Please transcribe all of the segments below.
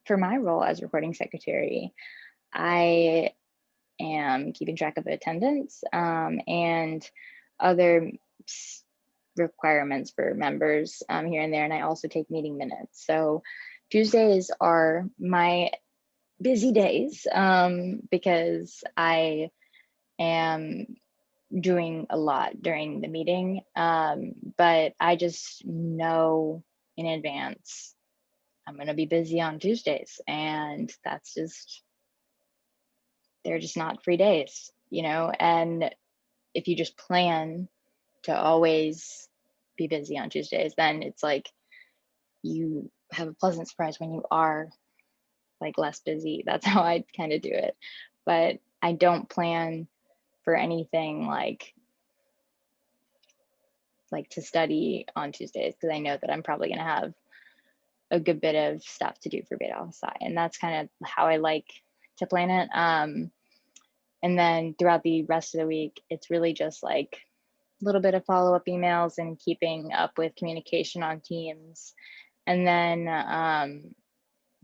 for my role as recording secretary, I am keeping track of attendance and other requirements for members here and there. And I also take meeting minutes. So Tuesdays are my busy days because I am doing a lot during the meeting. But I just know in advance I'm going to be busy on Tuesdays. And that's just, they're just not free days, And if you just plan to always be busy on Tuesdays, then it's like you have a pleasant surprise when you are like less busy. That's how I kind of do it. But I don't plan for anything like to study on Tuesdays because I know that I'm probably going to have a good bit of stuff to do for Beta Alpha Psi, and that's kind of how I like to plan it. And then throughout the rest of the week, it's really just like a little bit of follow-up emails and keeping up with communication on Teams. And then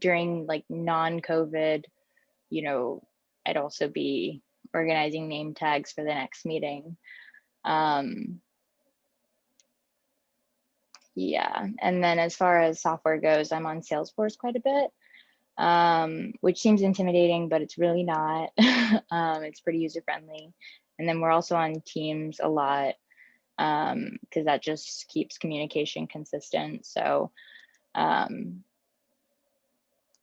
during like non-COVID, I'd also be organizing name tags for the next meeting. Yeah, and then as far as software goes, I'm on Salesforce quite a bit, which seems intimidating, but it's really not. It's pretty user-friendly. And then we're also on Teams a lot because that just keeps communication consistent. So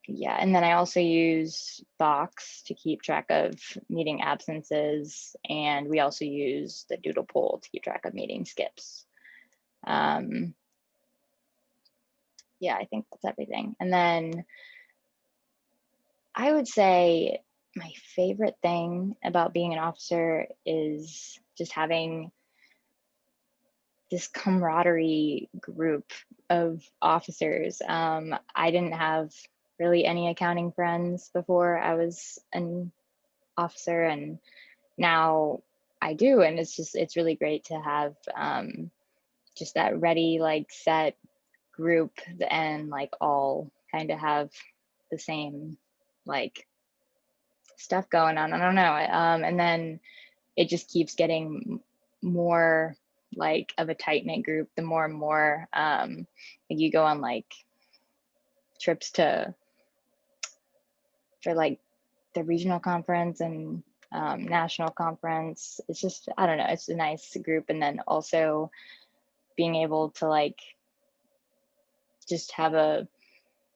yeah, and then I also use Box to keep track of meeting absences, and we also use the Doodle poll to keep track of meeting skips. Yeah, I think that's everything. And then I would say my favorite thing about being an officer is just having this camaraderie group of officers. I didn't have really any accounting friends before I was an officer, and now I do. And it's really great to have just that ready, like set group and like all kind of have the same like stuff going on. I don't know. And then it just keeps getting more like of a tight knit group the more and more like you go on like trips for like the regional conference and national conference. It's just, I don't know, it's a nice group. And then also being able to like just have a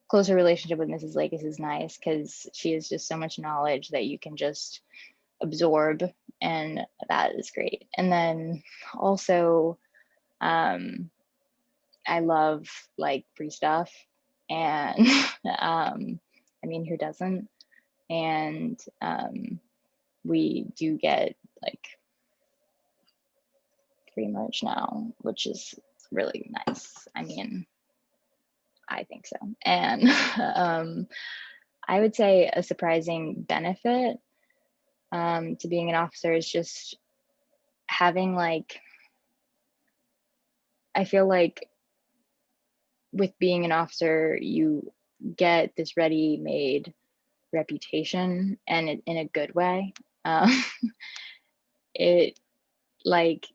closer relationship with Mrs. Lakis is nice because she has just so much knowledge that you can just absorb, and that is great. And then also I love like free stuff, and I mean, who doesn't? And we do get like free merch now, which is really nice. I mean, I think so. And I would say a surprising benefit to being an officer is just having like, I feel like with being an officer, you get this ready-made reputation, and in a good way. It like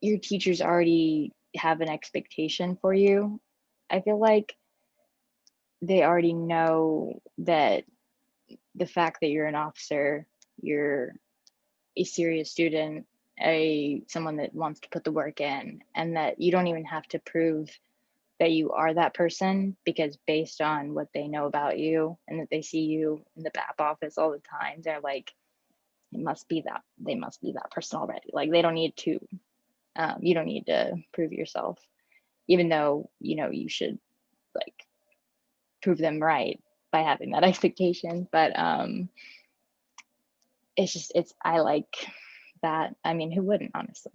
your teachers already have an expectation for you. I feel like they already know that the fact that you're an officer, you're a serious student, someone that wants to put the work in, and that you don't even have to prove that you are that person, because based on what they know about you and that they see you in the BAP office all the time, they're like, it must be that they must be that person already. Like they don't need to, you don't need to prove yourself, even though you should like prove them right by having that expectation. But it's I like that. I mean, who wouldn't, honestly?